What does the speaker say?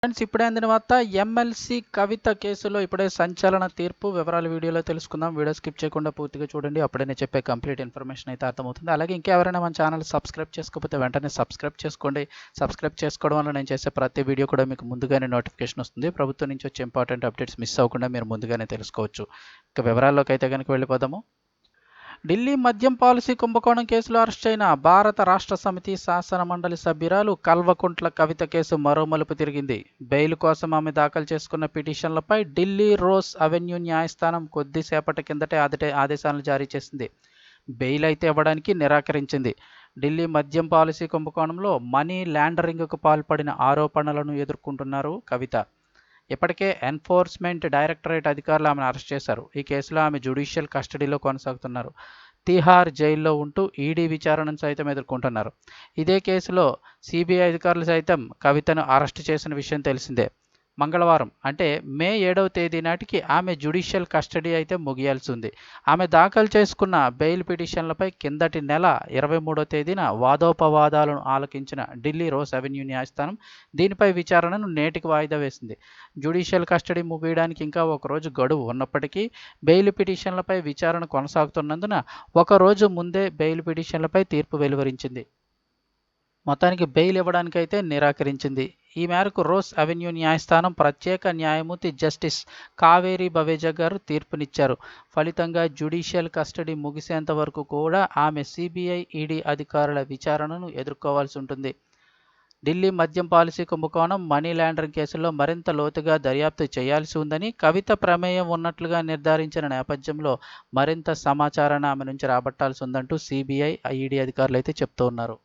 Friends, ఇప్పుడే అందిన వార్త. ఎమ్మెల్సీ కవిత కేసులో ఇప్పుడే సంచలన తీర్పు. వివరాలు వీడియోలో తెలుసుకుందాం. వీడియో స్కిప్ చేయకుండా పూర్తిగా చూడండి. అప్పుడే నేను చెప్పే కంప్లీట్ ఇన్ఫర్మేషన్ అయితే అర్థమవుతుంది. అలాగే ఇంకెవరైనా మన ఛానల్ సబ్స్క్రైబ్ చేసుకోకపోతే వెంటనే సబ్స్క్రైబ్ చేసుకోండి. సబ్స్క్రైబ్ చేసుకోవడం వల్ల నేను చేసే ప్రతి వీడియో కూడా మీకు ముందుగానే నోటిఫికేషన్ వస్తుంది. ప్రభుత్వం నుంచి వచ్చే ఇంపార్టెంట్ అప్డేట్స్ మిస్ అవ్వకుండా మీరు ముందుగానే తెలుసుకోవచ్చు. ఇక వివరాల్లోకి అయితే కనుక వెళ్ళిపోదాము. ఢిల్లీ మద్యం పాలసీ కుంభకోణం కేసులో అరెస్ట్ అయిన భారత రాష్ట్ర సమితి శాసన మండలి సభ్యురాలు కల్వకుంట్ల కవిత కేసు మరో మలుపు తిరిగింది. బెయిల్ కోసం ఆమె దాఖలు చేసుకున్న పిటిషన్లపై ఢిల్లీ రోజ్ అవెన్యూ న్యాయస్థానం కొద్దిసేపటి కిందటే ఆదేశాలను జారీ చేసింది. బెయిల్ అయితే ఇవ్వడానికి నిరాకరించింది. ఢిల్లీ మద్యం పాలసీ కుంభకోణంలో మనీ లాండరింగ్కు పాల్పడిన ఆరోపణలను ఎదుర్కొంటున్నారు కవిత. ఇప్పటికే ఎన్ఫోర్స్మెంట్ డైరెక్టరేట్ అధికారులు ఆమెను అరెస్ట్ చేశారు. ఈ కేసులో ఆమె జ్యుడిషియల్ కస్టడీలో కొనసాగుతున్నారు. తిహార్ జైల్లో ఉంటూ ఈడీ విచారణను సైతం ఎదుర్కొంటున్నారు. ఇదే కేసులో సిబిఐ అధికారులు సైతం కవితను అరెస్ట్ చేసిన విషయం తెలిసిందే. మంగళవారం అంటే మే 7వ తేదీ నాటికి ఆమె జ్యుడిషియల్ కస్టడీ అయితే ముగియాల్సి ఉంది. ఆమె దాఖలు చేసుకున్న బెయిల్ పిటిషన్లపై కిందటి నెల 23వ తేదీన వాదోపవాదాలను ఆలకించిన ఢిల్లీ రోజ్ అవెన్యూ న్యాయస్థానం దీనిపై విచారణను నేటికి వాయిదా వేసింది. జ్యుడిషియల్ కస్టడీ ముగియడానికి ఇంకా ఒకరోజు గడువు ఉన్నప్పటికీ బెయిల్ పిటిషన్లపై విచారణ కొనసాగుతున్నందున ఒకరోజు ముందే బెయిల్ పిటిషన్లపై తీర్పు వెలువరించింది. మొత్తానికి బెయిల్ ఇవ్వడానికైతే నిరాకరించింది. ఈ మేరకు రోజ్ అవెన్యూ న్యాయస్థానం ప్రత్యేక న్యాయమూర్తి జస్టిస్ కావేరీ బవేజా గారు తీర్పునిచ్చారు. ఫలితంగా జ్యుడిషియల్ కస్టడీ ముగిసేంత వరకు కూడా ఆమె సిబిఐ, ఈడీ అధికారుల విచారణను ఎదుర్కోవాల్సి ఉంటుంది. ఢిల్లీ మద్యం పాలసీ కుంభకోణం, మనీ లాండరింగ్ కేసుల్లో మరింత లోతుగా దర్యాప్తు చేయాల్సి ఉందని, కవిత ప్రమేయం ఉన్నట్లుగా నిర్ధారించిన నేపథ్యంలో మరింత సమాచారాన్ని ఆమె నుంచి రాబట్టాల్సి ఉందంటూ సిబిఐ, ఈడీ అధికారులు అయితే చెప్తూ ఉన్నారు.